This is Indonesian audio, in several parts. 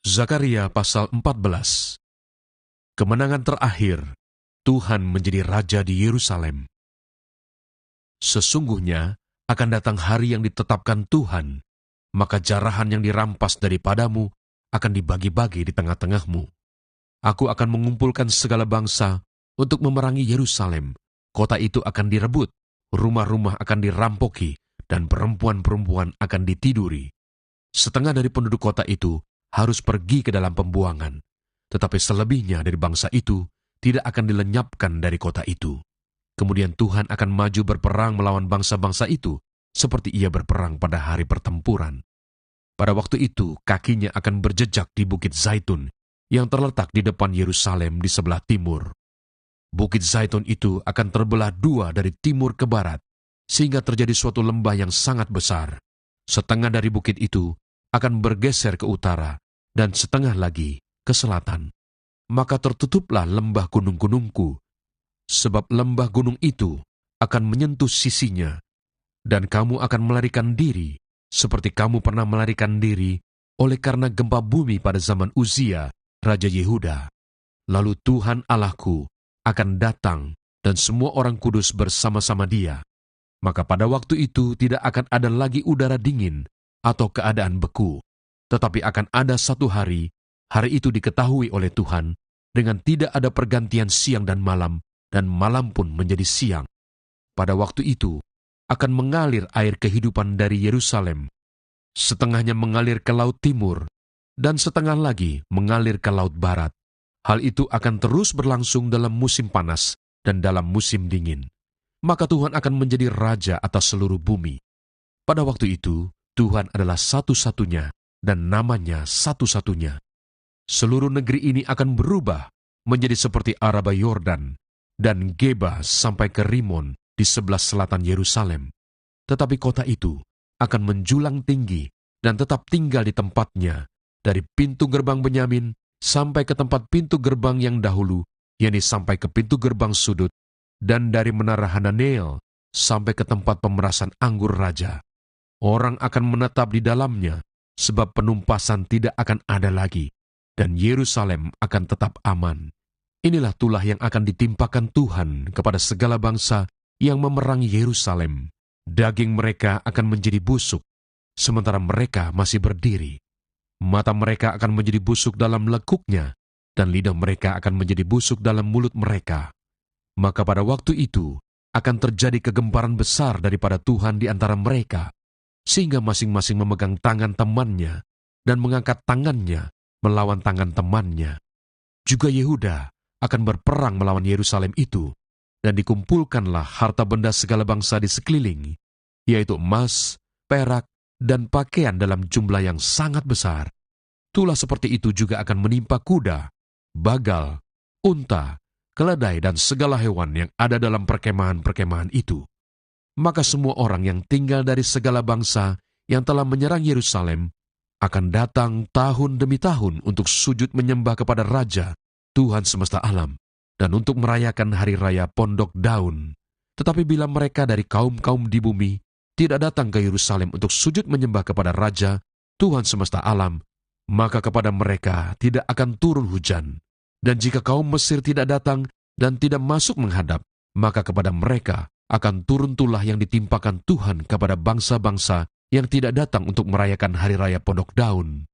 Zakaria pasal 14. Kemenangan terakhir, Tuhan menjadi Raja di Yerusalem. Sesungguhnya akan datang hari yang ditetapkan Tuhan, maka jarahan yang dirampas daripadamu akan dibagi-bagi di tengah-tengahmu. Aku akan mengumpulkan segala bangsa untuk memerangi Yerusalem. Kota itu akan direbut, rumah-rumah akan dirampoki, dan perempuan-perempuan akan ditiduri. Setengah dari penduduk kota itu harus pergi ke dalam pembuangan, tetapi selebihnya dari bangsa itu tidak akan dilenyapkan dari kota itu. Kemudian Tuhan akan maju berperang melawan bangsa-bangsa itu, seperti ia berperang pada hari pertempuran. Pada waktu itu, kakinya akan berjejak di Bukit Zaitun, yang terletak di depan Yerusalem di sebelah timur. Bukit Zaitun itu akan terbelah dua dari timur ke barat, sehingga terjadi suatu lembah yang sangat besar. Setengah dari bukit itu akan bergeser ke utara, dan setengah lagi ke selatan. Maka tertutuplah lembah gunung-gunungku, sebab lembah gunung itu akan menyentuh sisinya, dan kamu akan melarikan diri, seperti kamu pernah melarikan diri oleh karena gempa bumi pada zaman Uzia, Raja Yehuda. Lalu Tuhan Allahku akan datang, dan semua orang kudus bersama-sama Dia. Maka pada waktu itu tidak akan ada lagi udara dingin atau keadaan beku, tetapi akan ada satu hari itu diketahui oleh Tuhan, dengan tidak ada pergantian siang dan malam pun menjadi siang. Pada waktu itu akan mengalir air kehidupan dari Yerusalem. Setengahnya mengalir ke laut timur, dan setengah lagi mengalir ke laut barat. Hal itu akan terus berlangsung dalam musim panas dan dalam musim dingin. Maka Tuhan akan menjadi raja atas seluruh bumi. Pada waktu itu, Tuhan adalah satu-satunya dan namanya satu-satunya. Seluruh negeri ini akan berubah menjadi seperti Araba Yordan dan Geba sampai ke Rimon di sebelah selatan Yerusalem. Tetapi kota itu akan menjulang tinggi dan tetap tinggal di tempatnya, dari pintu gerbang Benyamin sampai ke tempat pintu gerbang yang dahulu, yakni sampai ke pintu gerbang sudut, dan dari menara Hananeel sampai ke tempat pemerasan anggur raja. Orang akan menetap di dalamnya, sebab penumpasan tidak akan ada lagi, dan Yerusalem akan tetap aman. Inilah tulah yang akan ditimpakan Tuhan kepada segala bangsa yang memerangi Yerusalem. Daging mereka akan menjadi busuk, sementara mereka masih berdiri. Mata mereka akan menjadi busuk dalam lekuknya, dan lidah mereka akan menjadi busuk dalam mulut mereka. Maka pada waktu itu akan terjadi kegemparan besar daripada Tuhan di antara mereka, sehingga masing-masing memegang tangan temannya dan mengangkat tangannya melawan tangan temannya. Juga Yehuda akan berperang melawan Yerusalem itu, dan dikumpulkanlah harta benda segala bangsa di sekeliling, yaitu emas, perak, dan pakaian dalam jumlah yang sangat besar. Tulah seperti itu juga akan menimpa kuda, bagal, unta, keledai, dan segala hewan yang ada dalam perkemahan-perkemahan itu. Maka semua orang yang tinggal dari segala bangsa yang telah menyerang Yerusalem akan datang tahun demi tahun untuk sujud menyembah kepada Raja, Tuhan semesta alam, dan untuk merayakan hari raya Pondok Daun. Tetapi bila mereka dari kaum-kaum di bumi tidak datang ke Yerusalem untuk sujud menyembah kepada Raja, Tuhan semesta alam, maka kepada mereka tidak akan turun hujan. Dan jika kaum Mesir tidak datang dan tidak masuk menghadap, maka kepada mereka akan turun tulah yang ditimpakan Tuhan kepada bangsa-bangsa yang tidak datang untuk merayakan hari raya Pondok Daun.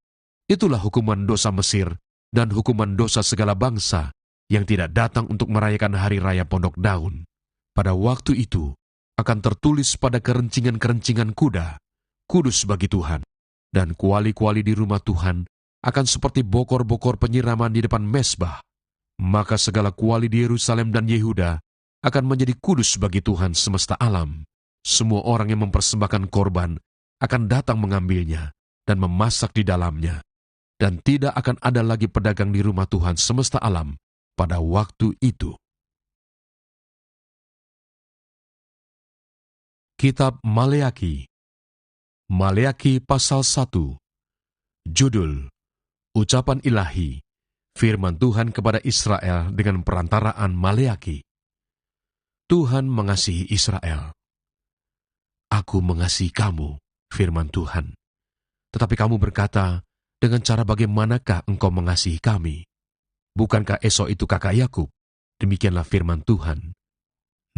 Itulah hukuman dosa Mesir dan hukuman dosa segala bangsa yang tidak datang untuk merayakan hari raya Pondok Daun. Pada waktu itu akan tertulis pada kerencingan-kerencingan kuda, kudus bagi Tuhan, dan kuali-kuali di rumah Tuhan akan seperti bokor-bokor penyiraman di depan mezbah. Maka segala kuali di Yerusalem dan Yehuda akan menjadi kudus bagi Tuhan semesta alam. Semua orang yang mempersembahkan korban akan datang mengambilnya dan memasak di dalamnya. Dan tidak akan ada lagi pedagang di rumah Tuhan semesta alam pada waktu itu. Kitab Maleaki. Maleaki pasal 1. Judul: Ucapan Ilahi, firman Tuhan kepada Israel dengan perantaraan Maleaki. Tuhan mengasihi Israel. Aku mengasihi kamu, firman Tuhan. Tetapi kamu berkata, dengan cara bagaimanakah engkau mengasihi kami? Bukankah Esau itu kakak Yakub? Demikianlah firman Tuhan.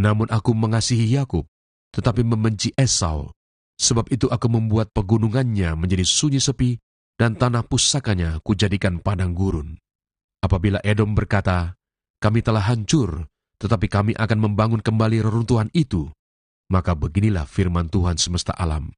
Namun aku mengasihi Yakub, tetapi membenci Esau. Sebab itu aku membuat pegunungannya menjadi sunyi sepi, dan tanah pusakanya kujadikan padang gurun. Apabila Edom berkata, kami telah hancur, tetapi kami akan membangun kembali reruntuhan itu, maka beginilah firman Tuhan semesta alam.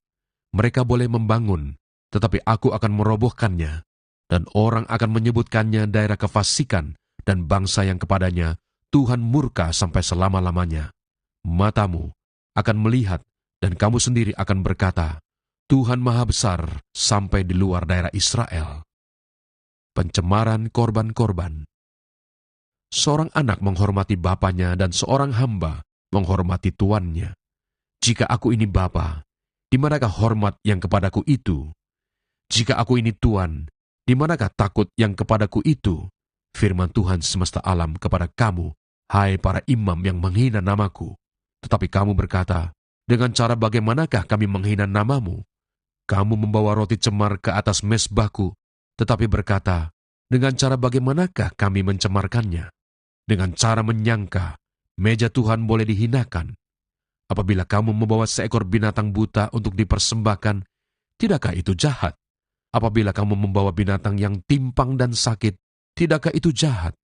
Mereka boleh membangun, tetapi aku akan merobohkannya, dan orang akan menyebutkannya daerah kefasikan, dan bangsa yang kepadanya Tuhan murka sampai selama-lamanya. Matamu akan melihat, dan kamu sendiri akan berkata, Tuhan Maha Besar sampai di luar daerah Israel. Pencemaran korban-korban. Seorang anak menghormati bapaknya dan seorang hamba menghormati tuannya. Jika aku ini bapa, di manakah hormat yang kepadaku itu? Jika aku ini tuan, di manakah takut yang kepadaku itu? Firman Tuhan semesta alam kepada kamu, hai para imam yang menghina namaku. Tetapi kamu berkata, dengan cara bagaimanakah kami menghina namamu? Kamu membawa roti cemar ke atas mezbahku, tetapi berkata, dengan cara bagaimanakah kami mencemarkannya? Dengan cara menyangka, meja Tuhan boleh dihinakan. Apabila kamu membawa seekor binatang buta untuk dipersembahkan, tidakkah itu jahat? Apabila kamu membawa binatang yang timpang dan sakit, tidakkah itu jahat?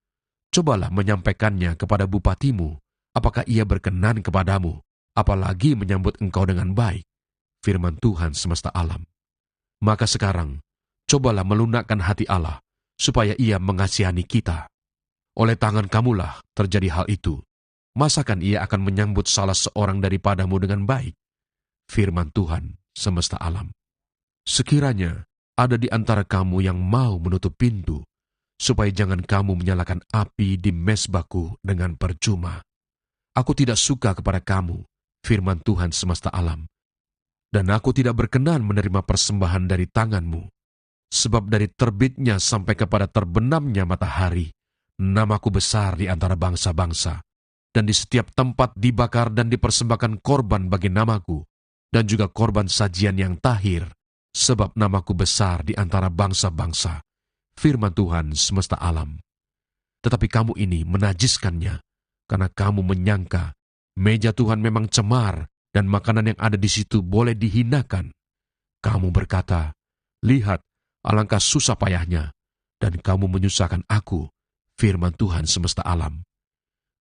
Cobalah menyampaikannya kepada bupatimu, apakah ia berkenan kepadamu, apalagi menyambut engkau dengan baik. Firman Tuhan semesta alam. Maka sekarang, cobalah melunakkan hati Allah, supaya ia mengasihani kita. Oleh tangan kamulah terjadi hal itu. Masakan ia akan menyambut salah seorang daripadamu dengan baik? Firman Tuhan semesta alam. Sekiranya ada di antara kamu yang mau menutup pintu, supaya jangan kamu menyalakan api di mezbahku dengan percuma. Aku tidak suka kepada kamu, firman Tuhan semesta alam. Dan aku tidak berkenan menerima persembahan dari tanganmu. Sebab dari terbitnya sampai kepada terbenamnya matahari, namaku besar di antara bangsa-bangsa, dan di setiap tempat dibakar dan dipersembahkan korban bagi namaku, dan juga korban sajian yang tahir, sebab namaku besar di antara bangsa-bangsa, firman Tuhan semesta alam. Tetapi kamu ini menajiskannya, karena kamu menyangka meja Tuhan memang cemar, dan makanan yang ada di situ boleh dihinakan. Kamu berkata, lihat, alangkah susah payahnya, dan kamu menyusahkan aku, firman Tuhan semesta alam.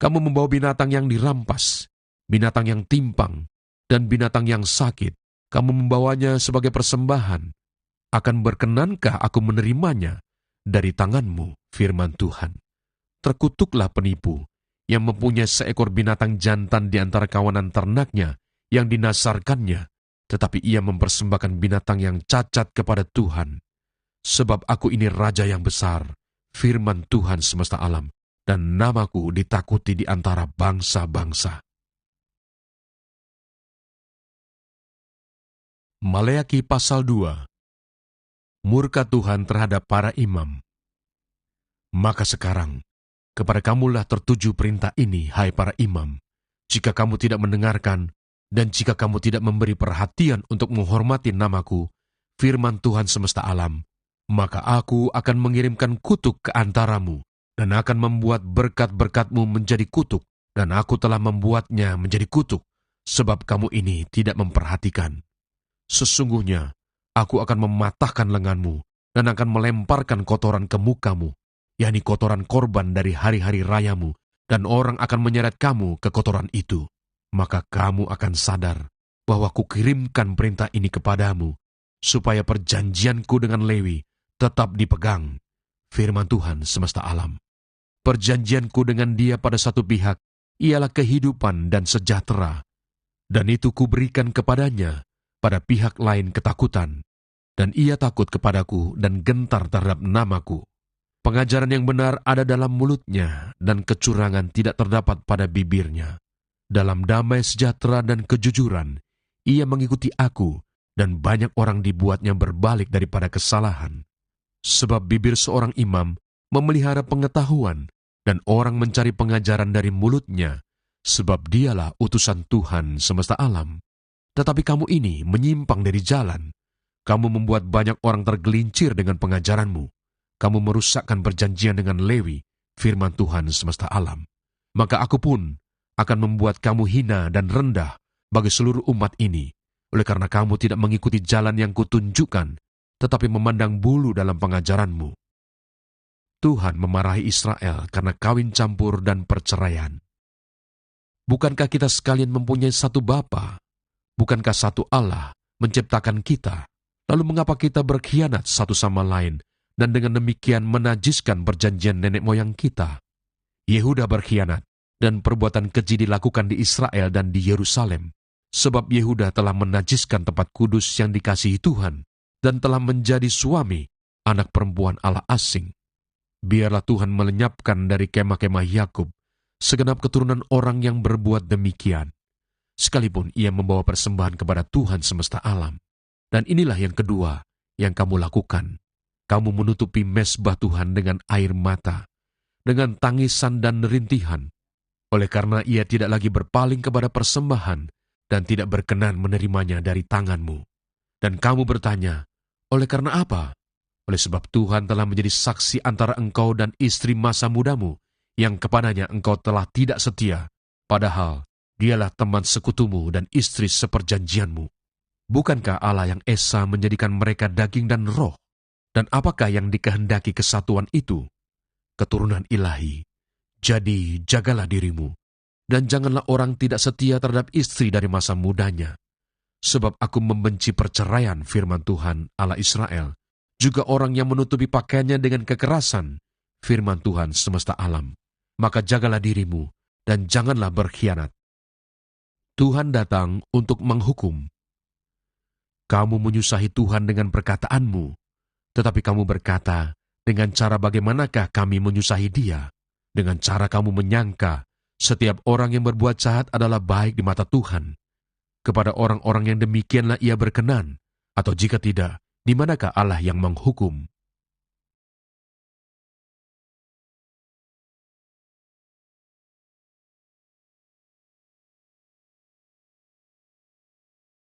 Kamu membawa binatang yang dirampas, binatang yang timpang, dan binatang yang sakit. Kamu membawanya sebagai persembahan. Akan berkenankah aku menerimanya dari tanganmu, firman Tuhan? Terkutuklah penipu yang mempunyai seekor binatang jantan di antara kawanan ternaknya yang dinasarkannya, tetapi ia mempersembahkan binatang yang cacat kepada Tuhan. Sebab aku ini Raja yang besar, firman Tuhan semesta alam, dan namaku ditakuti di antara bangsa-bangsa. Maleaki pasal 2. Murka Tuhan terhadap para imam. Maka sekarang, kepada kamulah tertuju perintah ini, hai para imam. Jika kamu tidak mendengarkan, dan jika kamu tidak memberi perhatian untuk menghormati namaku, firman Tuhan semesta alam, maka aku akan mengirimkan kutuk ke antaramu, dan akan membuat berkat-berkatmu menjadi kutuk, dan aku telah membuatnya menjadi kutuk, sebab kamu ini tidak memperhatikan. Sesungguhnya, aku akan mematahkan lenganmu, dan akan melemparkan kotoran ke mukamu, yakni kotoran korban dari hari-hari rayamu, dan orang akan menyeret kamu ke kotoran itu. Maka kamu akan sadar bahwa kukirimkan perintah ini kepadamu, supaya perjanjianku dengan Lewi tetap dipegang, firman Tuhan semesta alam. Perjanjianku dengan dia pada satu pihak ialah kehidupan dan sejahtera, dan itu kuberikan kepadanya pada pihak lain ketakutan, dan ia takut kepadaku dan gentar terhadap namaku. Pengajaran yang benar ada dalam mulutnya, dan kecurangan tidak terdapat pada bibirnya. Dalam damai sejahtera dan kejujuran, ia mengikuti aku, dan banyak orang dibuatnya berbalik daripada kesalahan. Sebab bibir seorang imam memelihara pengetahuan, dan orang mencari pengajaran dari mulutnya, sebab dialah utusan Tuhan semesta alam. Tetapi kamu ini menyimpang dari jalan. Kamu membuat banyak orang tergelincir dengan pengajaranmu. Kamu merusakkan perjanjian dengan Lewi, firman Tuhan semesta alam. Maka aku pun akan membuat kamu hina dan rendah bagi seluruh umat ini, oleh karena kamu tidak mengikuti jalan yang kutunjukkan, tetapi memandang bulu dalam pengajaranmu. Tuhan memarahi Israel karena kawin campur dan perceraian. Bukankah kita sekalian mempunyai satu Bapa? Bukankah satu Allah menciptakan kita? Lalu mengapa kita berkhianat satu sama lain dan dengan demikian menajiskan perjanjian nenek moyang kita? Yehuda berkhianat dan perbuatan keji dilakukan di Israel dan di Yerusalem, sebab Yehuda telah menajiskan tempat kudus yang dikasihi Tuhan dan telah menjadi suami anak perempuan Allah asing. Biarlah Tuhan melenyapkan dari kemah-kemah Yakub segenap keturunan orang yang berbuat demikian, sekalipun ia membawa persembahan kepada Tuhan semesta alam. Dan inilah yang kedua yang kamu lakukan. Kamu menutupi mezbah Tuhan dengan air mata, dengan tangisan dan rintihan, oleh karena ia tidak lagi berpaling kepada persembahan dan tidak berkenan menerimanya dari tanganmu. Dan kamu bertanya, oleh karena apa? Oleh sebab Tuhan telah menjadi saksi antara engkau dan istri masa mudamu, yang kepadanya engkau telah tidak setia, padahal dialah teman sekutumu dan istri seperjanjianmu. Bukankah Allah yang esa menjadikan mereka daging dan roh? Dan apakah yang dikehendaki kesatuan itu? Keturunan ilahi. Jadi jagalah dirimu, dan janganlah orang tidak setia terhadap istri dari masa mudanya. Sebab aku membenci perceraian, firman Tuhan Allah Israel, juga orang yang menutupi pakaiannya dengan kekerasan, firman Tuhan semesta alam. Maka jagalah dirimu, dan janganlah berkhianat. Tuhan datang untuk menghukum. Kamu menyusahi Tuhan dengan perkataanmu, tetapi kamu berkata, dengan cara bagaimanakah kami menyusahi Dia? Dengan cara kamu menyangka setiap orang yang berbuat jahat adalah baik di mata Tuhan. Kepada orang-orang yang demikianlah Ia berkenan, atau jika tidak, di manakah Allah yang menghukum?